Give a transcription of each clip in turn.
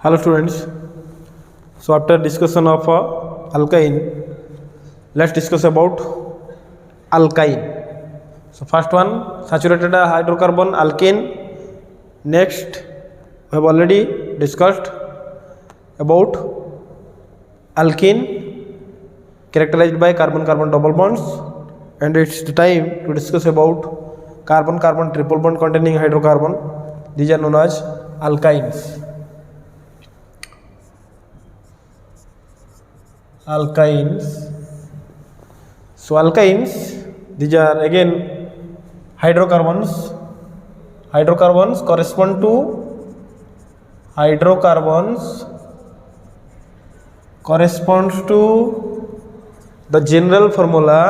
Hello students. So after discussion of alkyne, let's discuss about alkyne. So first one, saturated hydrocarbon alkene. Next, we have already discussed about alkene characterized by carbon-carbon double bonds, and it's the time to discuss about carbon-carbon triple bond containing hydrocarbon. These are known as alkynes. Alkynes. So alkynes, these are again hydrocarbons. Hydrocarbons correspond to corresponds to the general formula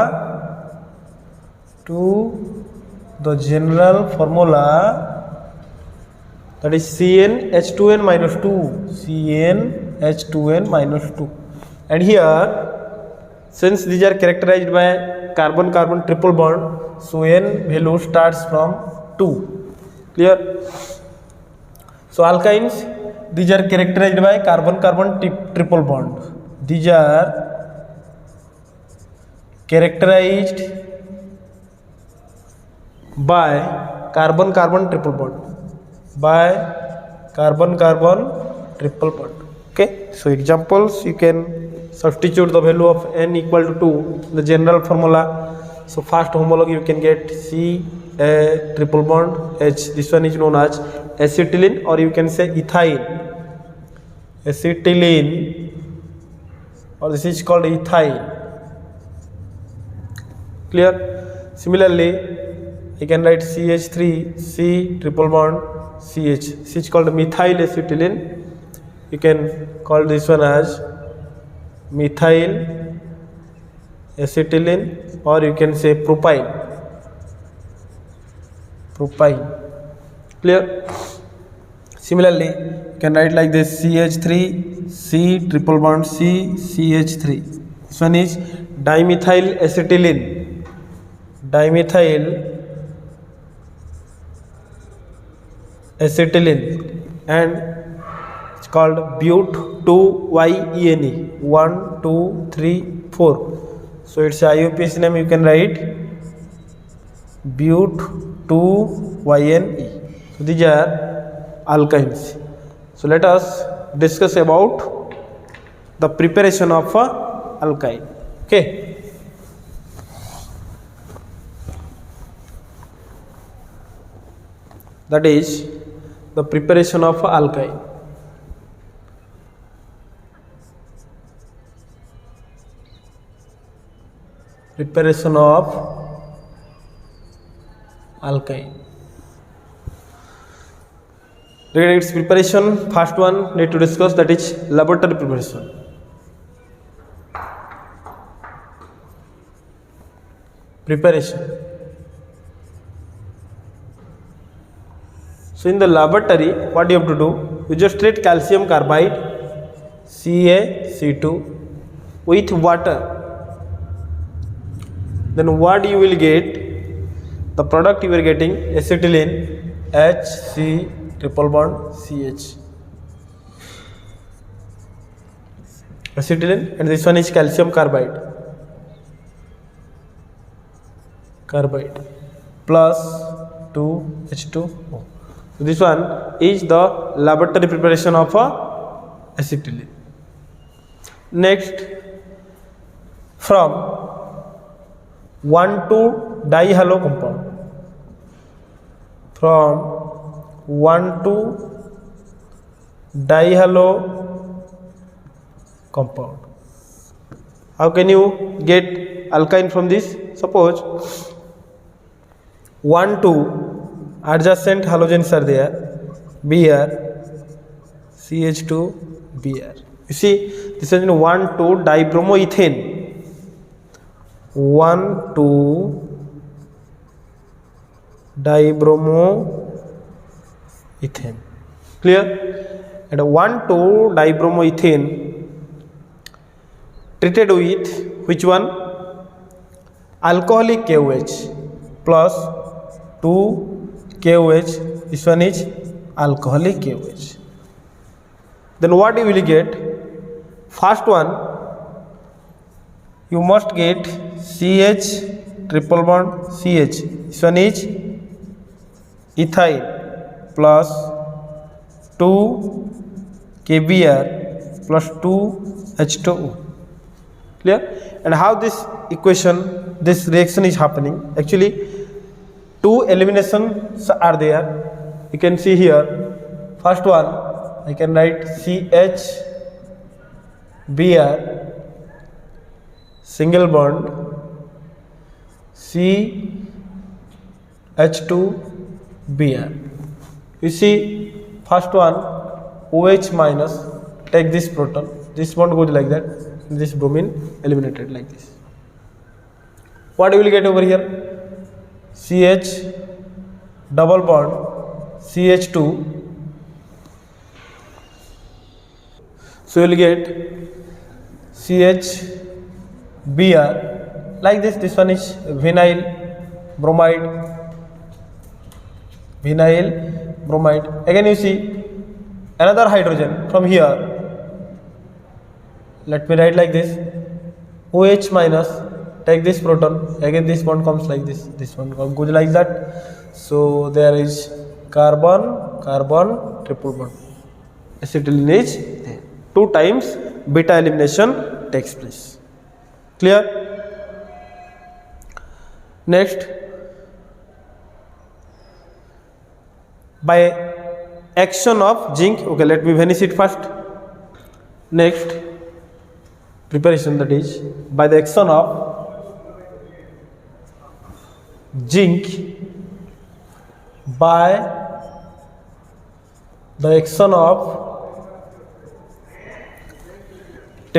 that is CnH2n minus 2, CnH2n minus 2. And here, since these are characterized by carbon-carbon triple bond, so n value starts from 2. Clear? So alkynes, these are characterized by carbon-carbon triple bond. These are characterized by carbon-carbon triple bond. Okay, so examples, you can substitute the value of n equal to 2, the general formula. So first homologue you can get C a triple bond H. This one is known as acetylene, or you can say ethyl. Acetylene, or this is called ethyl. Clear? Similarly, you can write CH3 C triple bond CH. This is called methyl acetylene. You can call this one as methyl acetylene, or you can say propyne. Clear? Similarly, you can write like this CH3 C triple bond C CH3. This one is dimethyl acetylene. And it's called but2yene. 1 2 3 4. So it's IUPAC name, you can write but2yne. So these are alkynes. So let us discuss about the preparation of alkyne. Okay. That is the preparation of alkyne. Preparation of alkyne. Regarding its preparation, first one need to discuss, that is laboratory preparation. So in the laboratory, what you have to do? You just treat calcium carbide CaC2 with water. Then what you will get? The product you are getting acetylene HC triple bond CH. Acetylene, and this one is calcium carbide plus 2H2O. So this one is the laboratory preparation of acetylene. Next, from 1,2-dihalo compound. From 1,2-dihalo compound. How can you get alkyne from this? Suppose 1 2 adjacent halogens are there, Br, CH2, Br. You see, this is 1 2 dibromoethane. 1 2 dibromoethane. Clear? And 1 2 dibromoethane treated with which one? Alcoholic KOH plus 2 KOH. This one is alcoholic KOH. then what you will get? First one, you must get CH triple bond CH. This one is ethyl plus 2 KBr plus 2 H2O. Clear? And how this equation, this reaction is happening? Actually, two eliminations are there. You can see here. First one, I can write CHBr single bond CH2Br. You see, first one OH minus, take this proton, this bond goes like that, this bromine eliminated like this. What you will get over here? CH double bond CH2. So you will get CHBr like this. This one is vinyl bromide. Vinyl bromide. Again you see another hydrogen from here. Let me write like this. OH minus, take this proton, again this bond comes like this, this one goes like that. So there is carbon carbon triple bond, acetylene is there. 2 times beta elimination takes place. Clear? Next, by action of zinc, okay, let me vanish it first. Next preparation, that is by the action of zinc, by the action of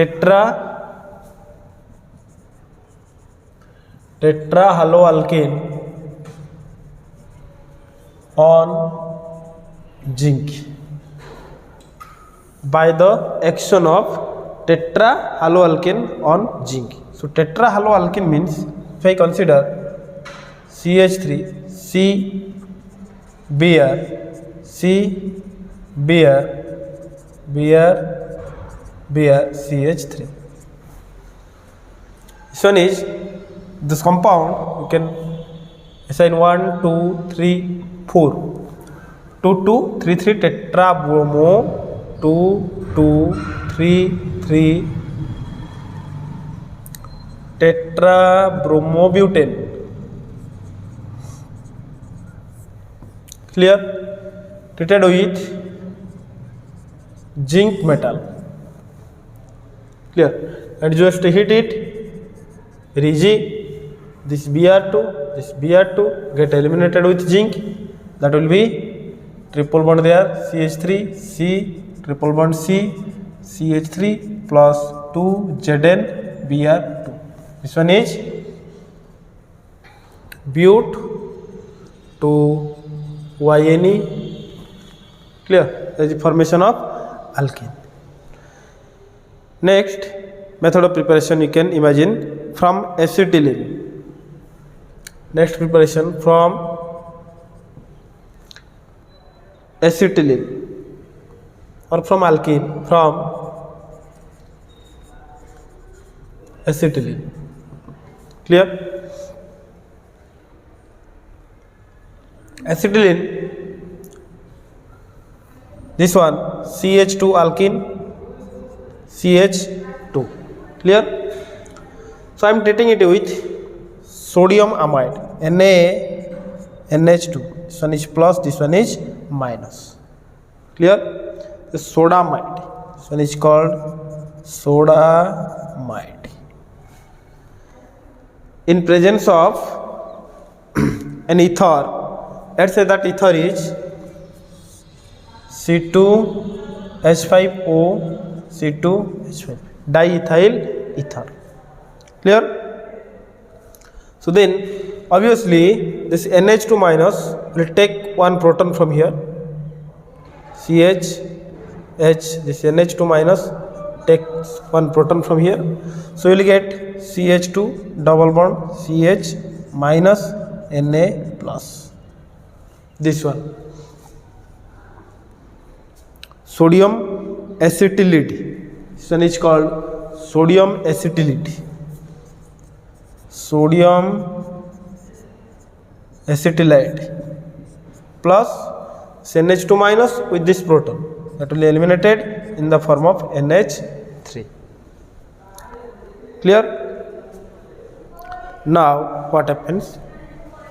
tetrahaloalkane on zinc, by the action of tetrahaloalkane on zinc. So tetrahaloalkane means, if I consider CH3 CBr CBr Br CH3. This one is this compound. You can assign 1 2 3 4 2 2 3 3 tetrabromo 2 2 3 3 tetrabromobutane. Clear? Treated with zinc metal. Clear? And just heat it, this Br2 get eliminated with zinc. That will be triple bond there, CH3 C triple bond C CH3 plus 2 Zn Br2. This one is but to YNE. Clear? That is the formation of alkene. Next method of preparation, you can imagine from acetylene. Next preparation from acetylene or from alkene, from acetylene. Clear? Acetylene, this one CH2 alkene CH2. Clear? So I am treating it with sodium amide, NaNH2. This one is plus, this one is minus. Clear? The sodamide. This one is called sodamide. In presence of an ether, let's say that ether is C2H5O C2H5, diethyl ether. Clear? So then obviously this NH2 minus will take one proton from here, CH, this NH2 minus takes one proton from here. So you will get CH2 double bond CH minus Na plus. This one sodium acetylate. This one is called sodium acetylate. Sodium acetylate plus NH2 minus with this proton, that will be eliminated in the form of NH3. Clear? Now what happens?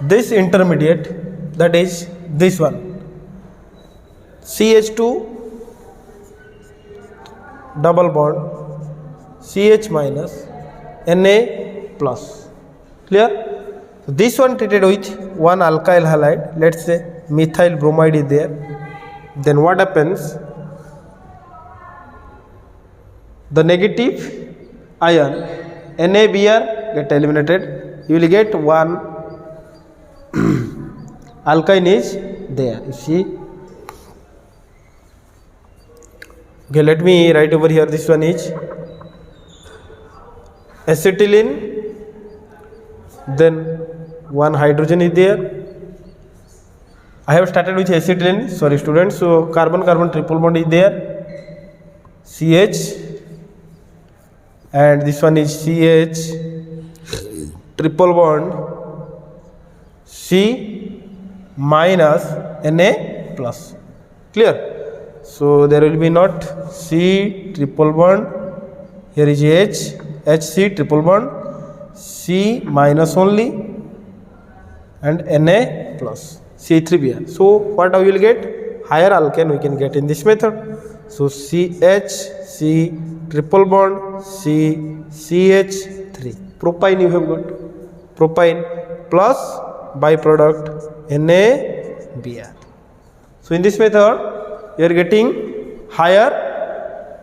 This intermediate, that is this one, CH2 double bond CH minus Na plus. Clear? So this one treated with one alkyl halide, let's say methyl bromide is there. Then what happens? The negative ion NaBr get eliminated. You will get one alkyne is there. You see. Okay, let me write over here. This one is acetylene. Then one hydrogen is there. I have started with acetylene. Sorry, students. So carbon-carbon triple bond is there. CH. And this one is CH triple bond C minus Na plus. Clear? So there will be not C triple bond, here is H, HC triple bond, C minus only and Na plus, C3Br. So what we will get? Higher alkane we can get in this method. So CH, C triple bond, C, CH3. Propine you have got. Propine plus byproduct NaBr. So in this method you are getting higher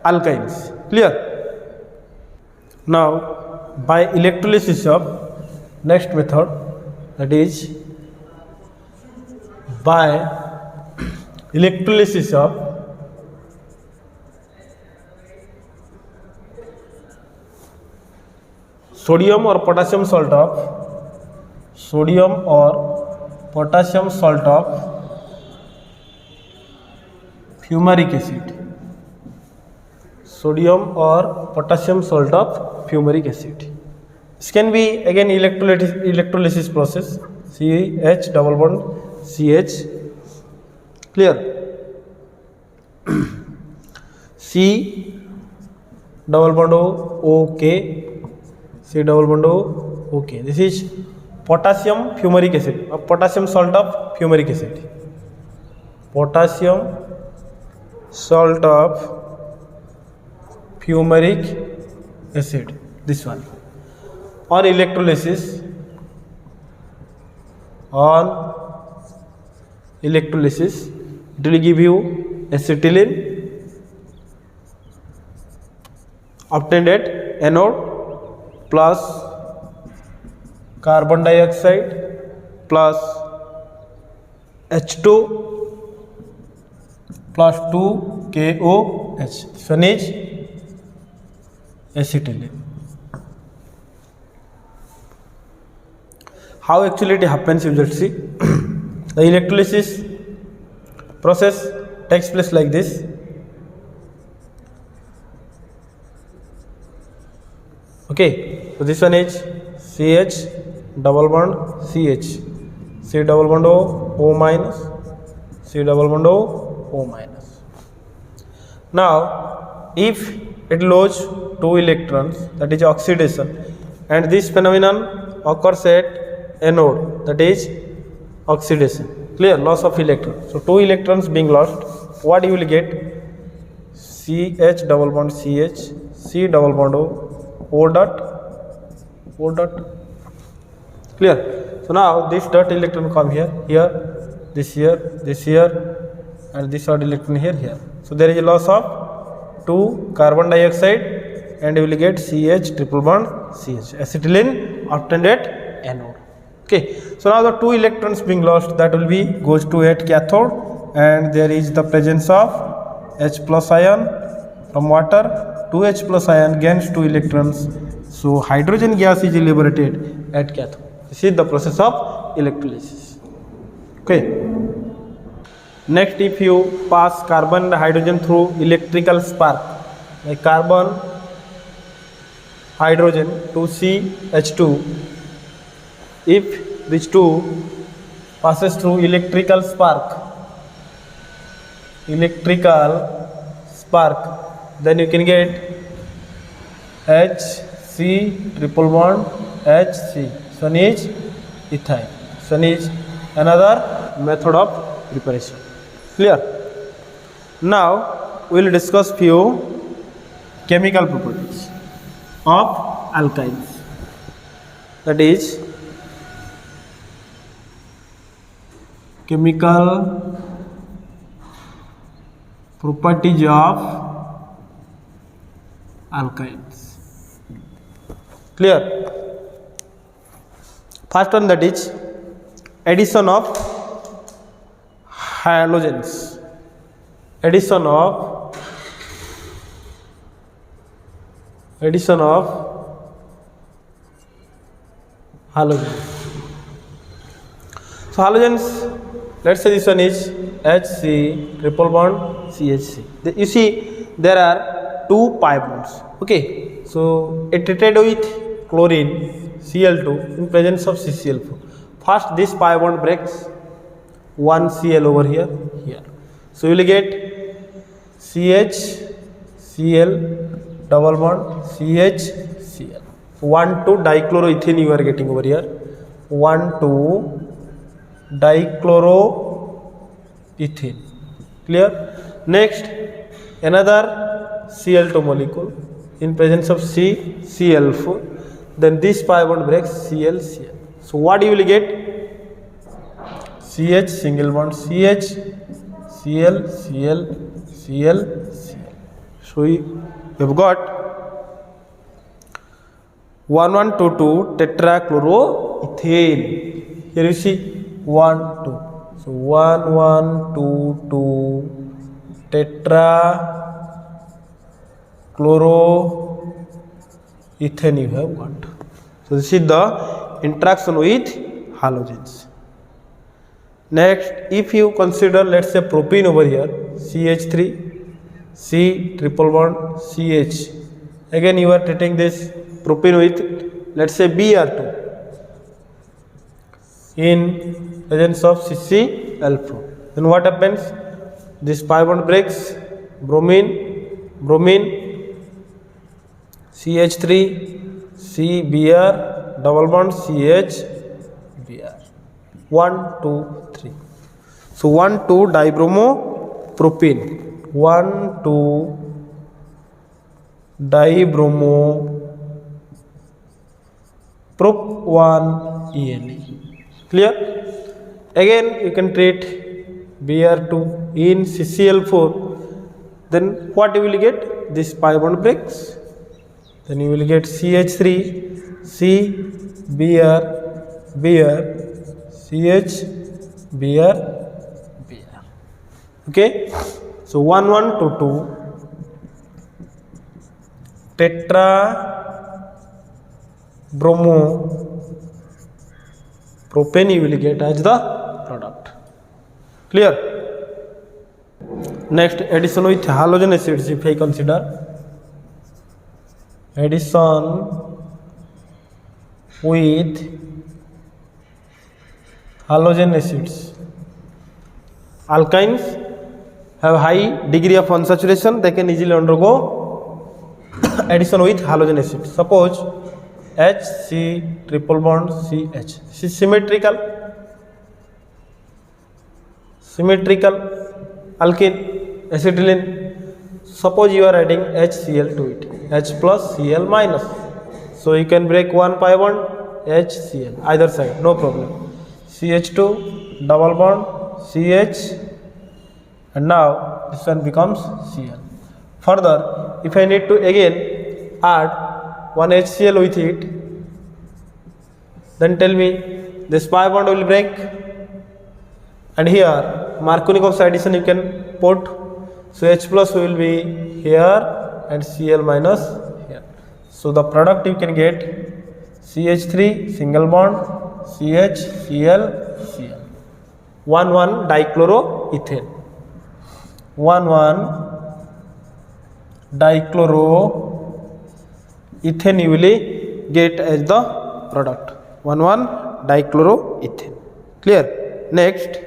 alkynes. Clear? Now by electrolysis of next method, that is by electrolysis of sodium or potassium salt of fumaric acid. Sodium or potassium salt of fumaric acid. This can be again electrolysis process. CH double bond CH. Clear? C double bond O, OK. C double bond O, OK. This is potassium fumaric acid, potassium salt of fumaric acid. Potassium salt of fumaric acid. This one. On electrolysis, it will give you acetylene obtained at anode plus carbon dioxide plus H2 plus 2 KOH. This one is acetylene. How actually it happens, you just see. The electrolysis process takes place like this. Okay, so this one is CH double bond CH, C double bond O minus, C double bond O minus. Now, if it loses 2 electrons, that is oxidation, and this phenomenon occurs at anode, that is oxidation. Clear? Loss of electrons. So 2 electrons being lost, what you will get? CH double bond CH, C double bond O dot. Clear? So now this dot electron come here, this here, and this odd electron here. So there is a loss of 2 carbon dioxide, and you will get CH triple bond CH, acetylene obtained at anode. Okay. So now the 2 electrons being lost, that will be goes to at cathode, and there is the presence of H plus ion from water. 2H plus ion gains 2 electrons, so hydrogen gas is liberated at cathode. This is the process of electrolysis. Okay. Next, if you pass carbon and hydrogen through electrical spark, like carbon, hydrogen to CH2, if these two passes through electrical spark, then you can get HC triple bond HC. So one is ethyl. So one is another method of preparation. Clear? Now we will discuss few chemical properties of alkynes. That is chemical properties of alkynes. Clear? First one, that is addition of halogens. Addition of halogens. So halogens, let's say this one is HC triple bond CHC. You see there are two pi bonds. Okay, so it treated with chlorine Cl2 in presence of CCl4. First this pi bond breaks, one Cl over here. So you will get CH Cl double bond CH Cl. 1,2 dichloroethane you are getting over here. 1,2 dichloroethane. Clear? Next, another Cl2 molecule in presence of Cl4. Then this pi bond breaks Cl. So what you will get? CH single bond CH Cl. So you have got 1122 tetrachloroethane. Here you see 1 2. So 1122 tetrachloroethane you have got. So this is the interaction with halogens. Next, if you consider, let's say, propene over here, CH3 C triple bond CH. Again you are treating this propene with, let's say, Br2 in presence of CCl4. Then what happens? This pi bond breaks, bromine CH3 CBr double bond CHBr. 1 2 3. So 1 2 dibromopropene. 1 2 dibromprop 1 ENE. Clear? Again you can treat Br2 in CCl4. Then what you will get? This pi bond breaks. Then you will get CH3 C Br CH Br. Okay, so 1 1 2 2 tetra bromo propane you will get as the product. Clear? Next, addition with halogen acids. If I consider addition with halogen acids, alkynes have high degree of unsaturation. They can easily undergo addition with halogen acids. Suppose HC triple bond CH. This is symmetrical alkene acetylene. Suppose you are adding HCl to it, H plus Cl minus. So you can break one pi bond HCl either side, no problem. CH2 double bond CH, and now this one becomes Cl. Further, if I need to again add one HCl with it, then tell me this pi bond will break, and here Markovnikov's addition you can put. So H plus will be here and Cl minus here. So the product you can get CH3 single bond CH Cl 1 1 dichloroethane. 1 dichloroethane you will get as the product. 1 dichloroethane. Clear? Next,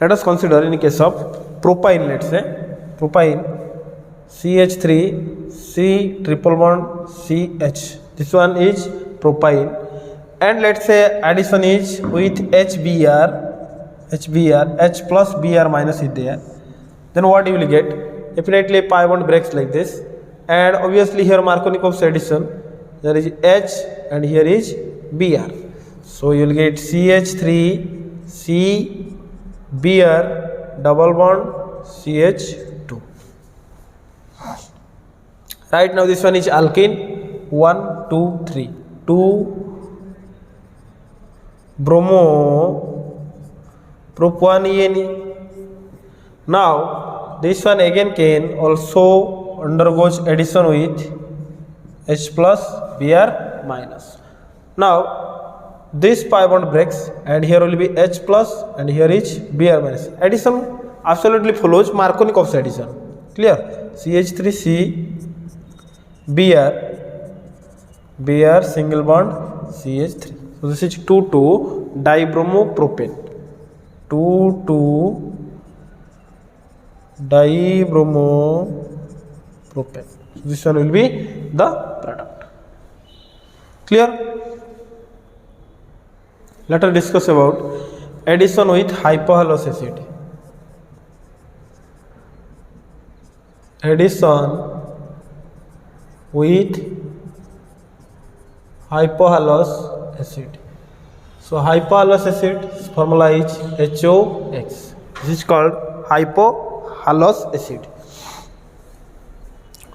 let us consider in case of propyne. Let's say propyne CH3 C triple bond CH. This one is propyne, and let's say addition is with HBr, H plus Br minus is there. Then what you will get? Definitely pi bond breaks like this, and obviously here Markovnikov's addition, there is H and here is Br. So you will get CH3 C Br double bond CH2. Right now this one is alkene. 1 2 3 2 bromo propionine. Now this one again can also undergoes addition with H plus Br minus. Now this pi bond breaks, and here will be H plus and here is Br minus. Addition absolutely follows Markovnikov's addition. Clear? CH3C Br single bond CH3. So this is 2,2 dibromopropane. 2,2 dibromopropane. So this one will be the product. Clear? Let us discuss about addition with hypohalous acid. Addition with hypohalous acid. So hypohalous acid formula is HOX. This is called hypohalous acid.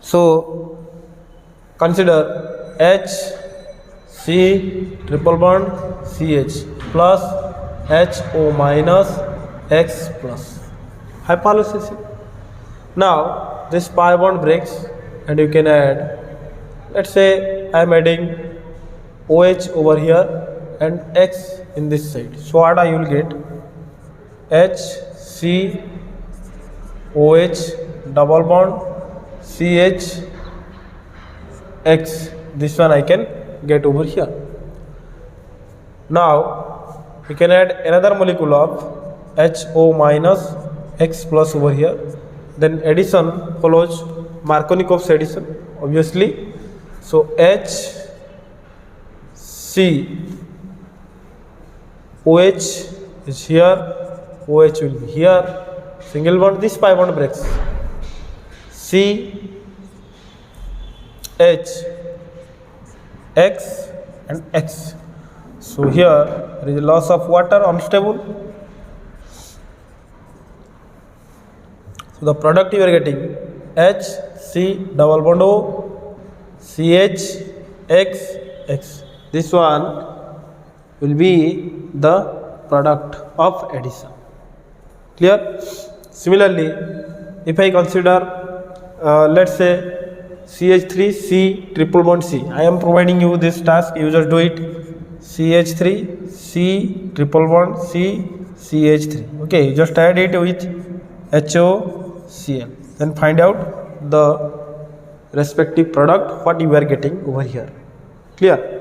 So consider H C triple bond CH plus HO minus X plus hypohalous acid. Now this pi bond breaks, and you can add, let's say I am adding OH over here and X in this side. So what I will get? HCOH double bond CH X. This one I can get over here. Now we can add another molecule of HO minus X plus over here. Then addition follows Markovnikov's addition, obviously. So HCOH is here, OH will be here, single bond, this pi bond breaks. CH X and X. So here there is a loss of water, unstable. So the product you are getting HC double bond O CH X X. This one will be the product of addition. Clear? Similarly, if I consider let's say CH3C triple bond C, I am providing you this task, you just do it. CH3C triple bond C CH3. Okay, you just add it with HOCl, then find out the respective product what you are getting over here. Clear?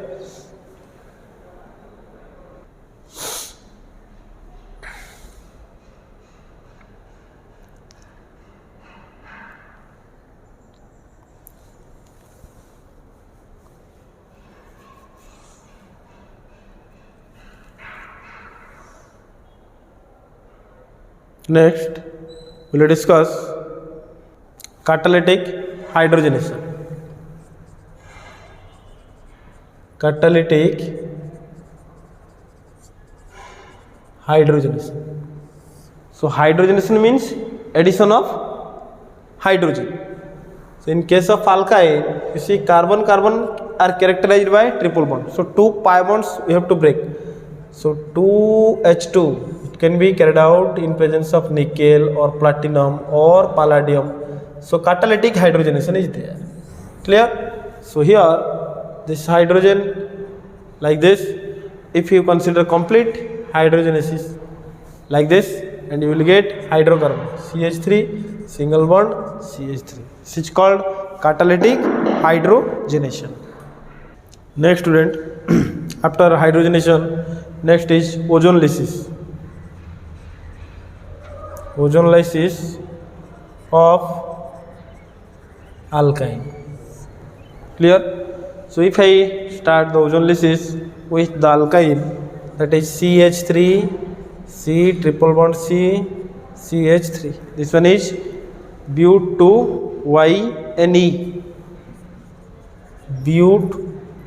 Next, we will discuss catalytic hydrogenation. Catalytic hydrogenation. So hydrogenation means addition of hydrogen. So in case of alkyne, you see carbon are characterized by triple bond. So 2 pi bonds we have to break. So 2H2 can be carried out in presence of nickel or platinum or palladium. So catalytic hydrogenation is there. Clear? So here this hydrogen like this, if you consider complete hydrogenasis like this, and you will get hydrocarbon CH3 single bond CH3. This is called catalytic hydrogenation. Next student, after hydrogenation, next is ozone lysis. Ozone lysis of alkyne. Clear? So if I start the ozone lysis with the alkyne, that is CH3 C triple bond C CH3. This one is but2yne.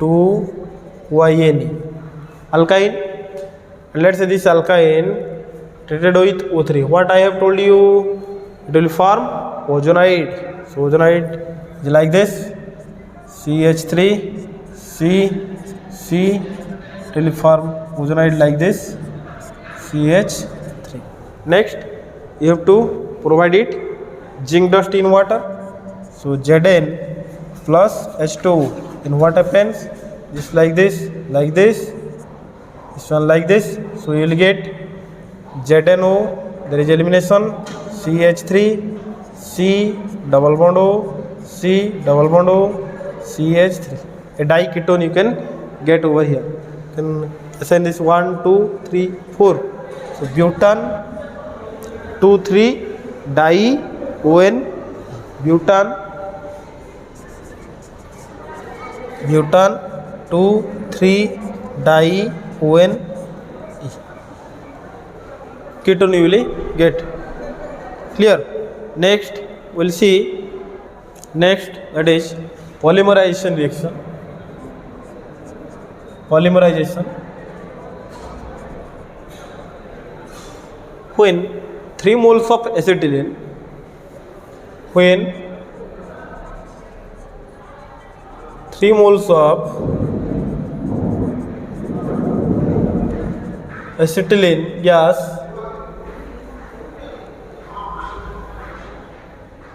but2yne alkyne. And let's say this alkyne treated with O3. What I have told you, it will form ozonide. So ozonide is like this, CH3 C C, it will form ozonide like this, CH3. Next, you have to provide it zinc dust in water. So Zn plus H2, and what happens? Just like this, this one like this. So you will get ZnO, there is elimination, CH3 C double bond O, C double bond O, CH3. A diketone you can get over here. You can assign this 1, 2, 3, 4. So butane 2, 3 di-ON, butane 2, 3 di-ON ketone you will get. Clear? Next we'll see that is polymerization reaction. Polymerization, when 3 moles of acetylene, when 3 moles of acetylene gas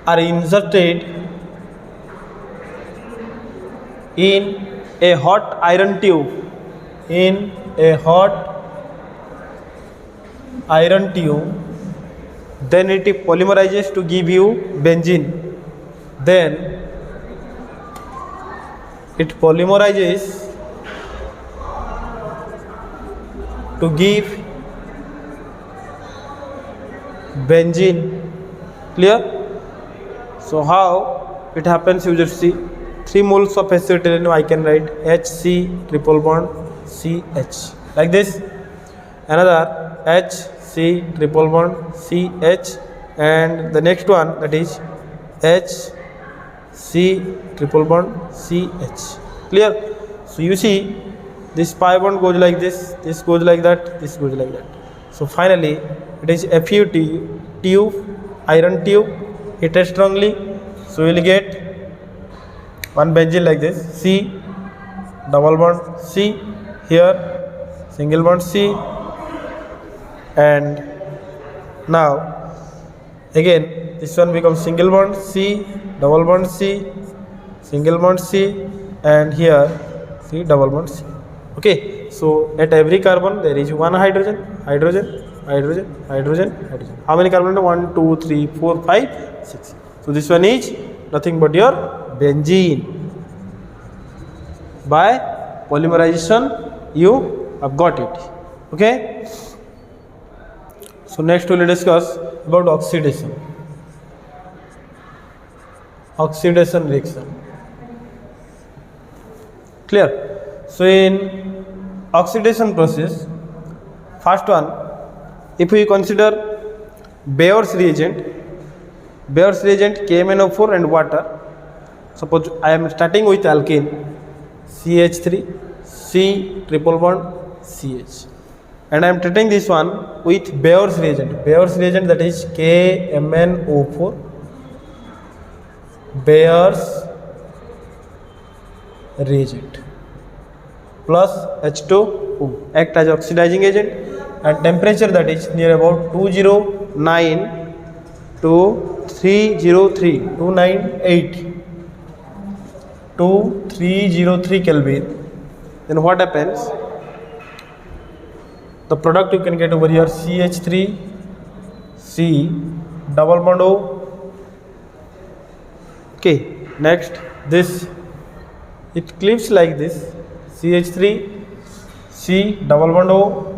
are inserted in a hot iron tube, then it polymerizes to give you benzene. Then it polymerizes to give benzene. Clear? So how it happens, you just see 3 moles of acetylene, I can write HC triple bond CH like this. Another HC triple bond CH, and the next one, that is HC triple bond CH. Clear? So you see this pi bond goes like this goes like that, this goes like that. So finally it is Fu tube, iron tube, heated strongly. So you will get one benzene like this, C double bond C, here single bond C, and now again this one becomes single bond C, double bond C, single bond C, and here C double bond C. Okay, so at every carbon there is one hydrogen. How many carbon? 1, 2, 3, 4, 5, 6. So this one is nothing but your benzene. By polymerization you have got it. Okay. So next we will discuss about oxidation. Oxidation reaction. Clear? So in oxidation process, first one, if we consider Bayer's reagent KMnO4 and water. Suppose I am starting with alkene CH3 C triple bond CH, and I am treating this one with Bayer's reagent that is KMnO4, Bayer's reagent plus H2O act as oxidizing agent, and temperature that is near about 209 to 303 203 Kelvin. Then what happens? The product you can get over here CH3 C double bond O. Okay, next this, it cleaves like this, CH3 C double bond O,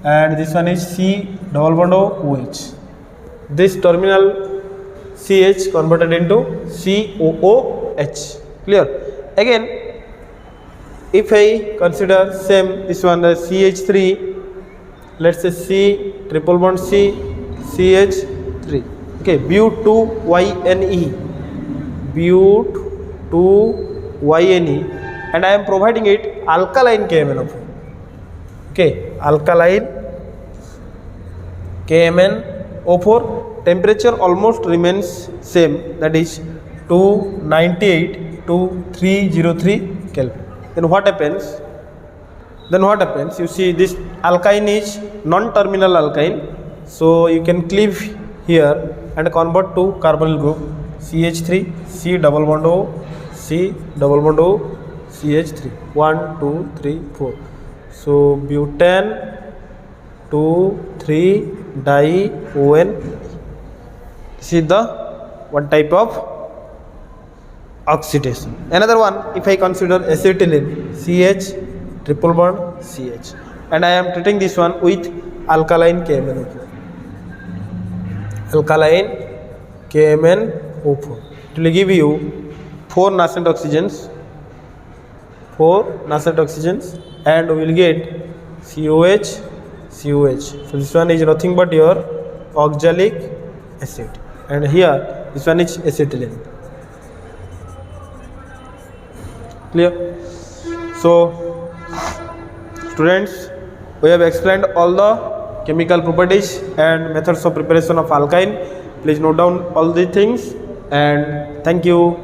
and this one is C double bond O OH. This terminal CH converted into COOH. Clear? Again, if I consider same this one CH3, let's say C triple bond C CH3. Okay, but2YNE, but2YNE, and I am providing it alkaline KMnO4. Okay, alkaline KMnO4. Temperature almost remains same, that is 298 to 303 Kelvin. Then what happens? You see this alkyne is non-terminal alkyne, so you can cleave here and convert to carbonyl group CH3 C double bond O C double bond O CH3, 1 2 3 4. So butane 2 3 di-ON. This is the one type of oxidation. Another one, if I consider acetylene CH triple bond CH, and I am treating this one with alkaline KMnO4. Alkaline KMnO4. It will give you 4 nascent oxygens, and we will get COH. So this one is nothing but your oxalic acid, and here this one is acetylene. Clear? So students, we have explained all the chemical properties and methods of preparation of alkyne. Please note down all the things, and thank you.